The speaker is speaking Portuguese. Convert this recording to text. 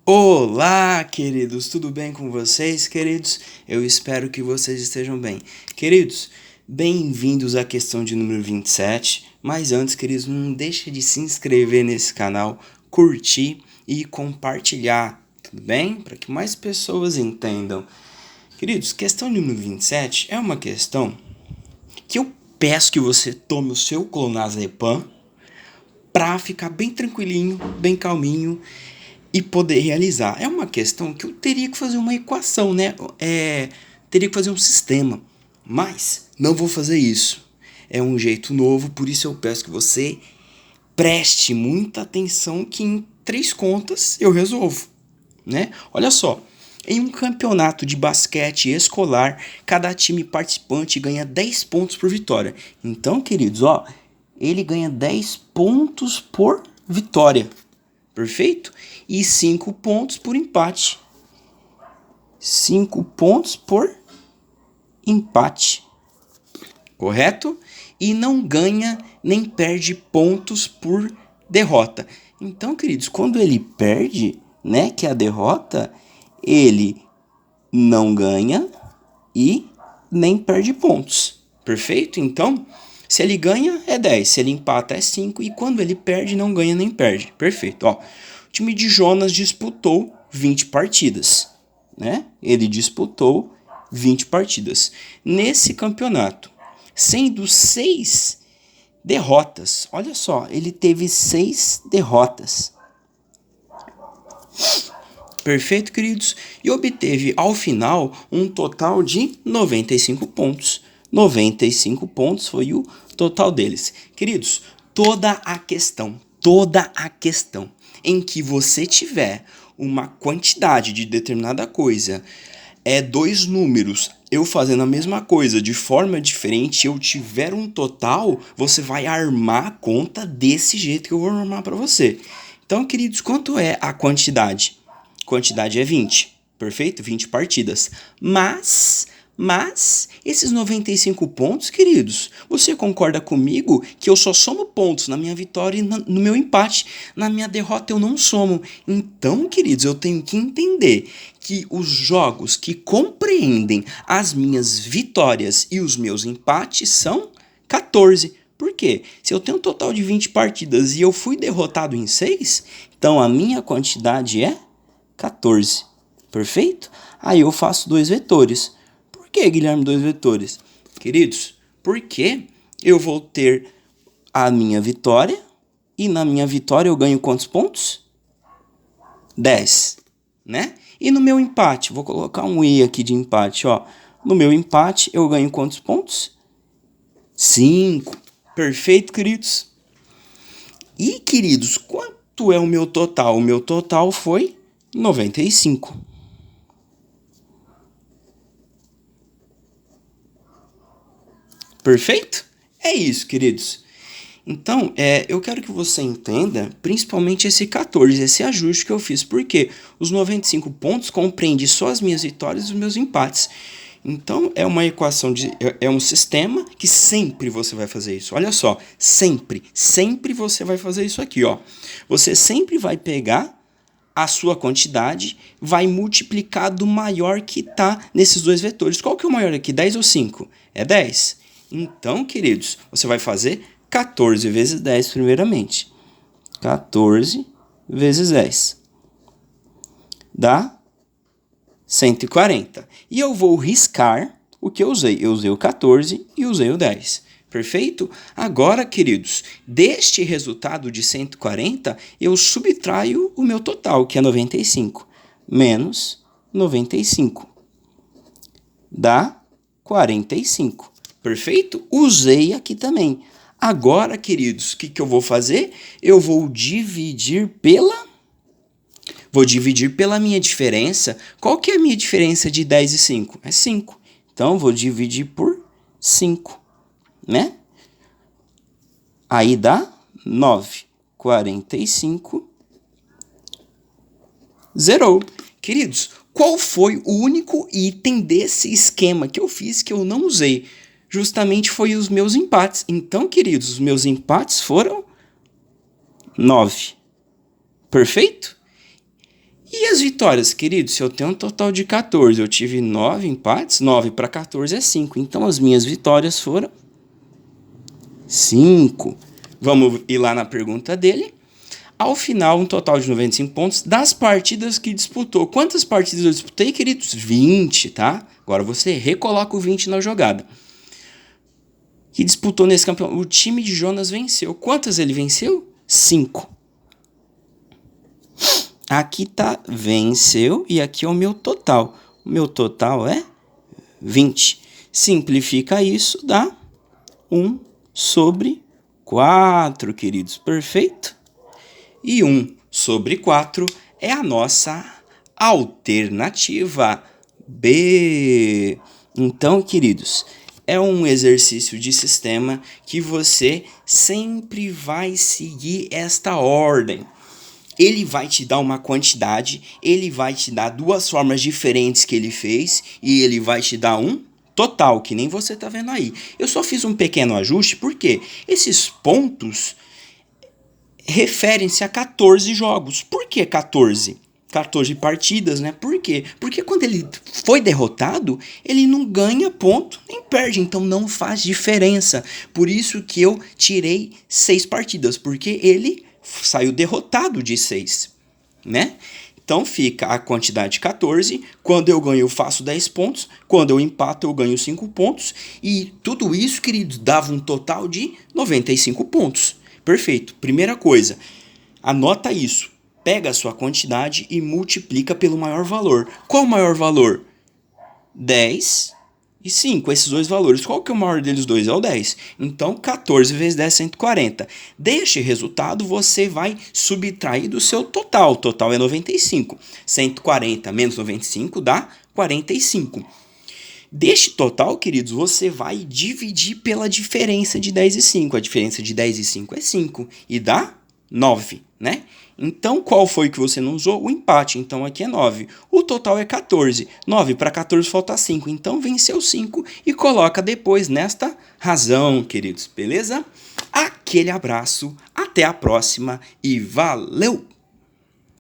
Olá, queridos, tudo bem com vocês, queridos? Eu espero que vocês estejam bem. Queridos, bem-vindos à questão de número 27. Mas antes, queridos, não deixe de se inscrever nesse canal, curtir e compartilhar, tudo bem? Para que mais pessoas entendam. Queridos, questão número 27 é uma questão que eu peço que você tome o seu clonazepam para ficar bem tranquilinho, bem calminho e poder realizar. É uma questão que eu teria que fazer uma equação, né? Teria que fazer um sistema, mas não vou fazer isso. É um jeito novo, por isso eu peço que você preste muita atenção que em 3 contas eu resolvo, né? Olha só, em um campeonato de basquete escolar, cada time participante ganha 10 pontos por vitória. Então, queridos, ó, ele ganha 10 pontos por vitória. Perfeito? E 5 pontos por empate. 5 pontos por empate. Correto? E não ganha nem perde pontos por derrota. Então, queridos, quando ele perde, né, que é a derrota, ele não ganha e nem perde pontos. Perfeito? Então, se ele ganha é 10, se ele empata é 5 e quando ele perde não ganha nem perde. Perfeito. Ó, o time de Jonas disputou 20 partidas, né? Ele disputou 20 partidas. Nesse campeonato, sendo 6 derrotas. Olha só, ele teve 6 derrotas. Perfeito, queridos? E obteve, ao final, um total de 95 pontos. 95 pontos foi o total deles. Queridos, toda a questão em que você tiver uma quantidade de determinada coisa, dois números, eu fazendo a mesma coisa de forma diferente, eu tiver um total, você vai armar a conta desse jeito que eu vou armar para você. Então, queridos, quanto é a quantidade? Quantidade é 20, perfeito? 20 partidas. Mas esses 95 pontos, queridos, você concorda comigo que eu só somo pontos na minha vitória e no meu empate? Na minha derrota eu não somo. Então, queridos, eu tenho que entender que os jogos que compreendem as minhas vitórias e os meus empates são 14. Por quê? Se eu tenho um total de 20 partidas e eu fui derrotado em 6, então a minha quantidade é 14. Perfeito? Aí eu faço 2 vetores. Por que, Guilherme, 2 vetores? Queridos, porque eu vou ter a minha vitória e na minha vitória eu ganho quantos pontos? 10, né? E no meu empate, vou colocar um E aqui de empate, ó. No meu empate eu ganho quantos pontos? 5. Perfeito, queridos? E, queridos, quanto é o meu total? O meu total foi 95. Perfeito? É isso, queridos. Então, eu quero que você entenda principalmente esse 14, esse ajuste que eu fiz, porque os 95 pontos compreende só as minhas vitórias e os meus empates. Então, é uma equação, é um sistema que sempre você vai fazer isso. Olha só, sempre você vai fazer isso aqui, ó. Você sempre vai pegar a sua quantidade, vai multiplicar do maior que está nesses dois vetores. Qual que é o maior aqui, 10 ou 5? É 10. Então, queridos, você vai fazer 14 vezes 10 primeiramente. 14 vezes 10 dá 140. E eu vou riscar o que eu usei. Eu usei o 14 e usei o 10. Perfeito? Agora, queridos, deste resultado de 140, eu subtraio o meu total, que é 95. Menos 95. Dá 45. Perfeito? Usei aqui também. Agora, queridos, o que eu vou fazer? Eu vou dividir pela minha diferença. Qual que é a minha diferença de 10 e 5? É 5. Então, vou dividir por 5, né? Aí dá 9. 45. Zerou. Queridos, qual foi o único item desse esquema que eu fiz que eu não usei? Justamente foi os meus empates. Então, queridos, os meus empates foram 9. Perfeito? E as minhas vitórias, queridos, se eu tenho um total de 14, eu tive 9 empates, 9 para 14 é 5. Então, as minhas vitórias foram 5. Vamos ir lá na pergunta dele. Ao final, um total de 95 pontos das partidas que disputou. Quantas partidas eu disputei, queridos? 20, tá? Agora você recoloca o 20 na jogada. Que disputou nesse campeonato. O time de Jonas venceu. Quantas ele venceu? 5. Aqui tá venceu e aqui é o meu total. O meu total é 20. Simplifica isso, dá 1 sobre 4, queridos. Perfeito? E 1 sobre 4 é a nossa alternativa B. Então, queridos, é um exercício de sistema que você sempre vai seguir esta ordem. Ele vai te dar uma quantidade, ele vai te dar duas formas diferentes que ele fez e ele vai te dar um total, que nem você tá vendo aí. Eu só fiz um pequeno ajuste porque esses pontos referem-se a 14 jogos. Por que 14? 14 partidas, né? Por quê? Porque quando ele foi derrotado, ele não ganha ponto nem perde, então não faz diferença. Por isso que eu tirei 6 partidas, porque ele saiu derrotado de 6, né? Então fica a quantidade 14, quando eu ganho eu faço 10 pontos, quando eu empato eu ganho 5 pontos, e tudo isso, queridos, dava um total de 95 pontos. Perfeito. Primeira coisa, anota isso. Pega a sua quantidade e multiplica pelo maior valor. Qual o maior valor? 10 e 5, esses dois valores. Qual que é o maior deles dois? É o 10. Então, 14 vezes 10 é 140. Deste resultado, você vai subtrair do seu total. O total é 95. 140 menos 95 dá 45. Deste total, queridos, você vai dividir pela diferença de 10 e 5. A diferença de 10 e 5 é 5 e dá 9, né? Então, qual foi que você não usou? O empate. Então, aqui é 9. O total é 14. 9 para 14 falta 5. Então, venceu 5 e coloca depois nesta razão, queridos. Beleza? Aquele abraço, até a próxima e valeu!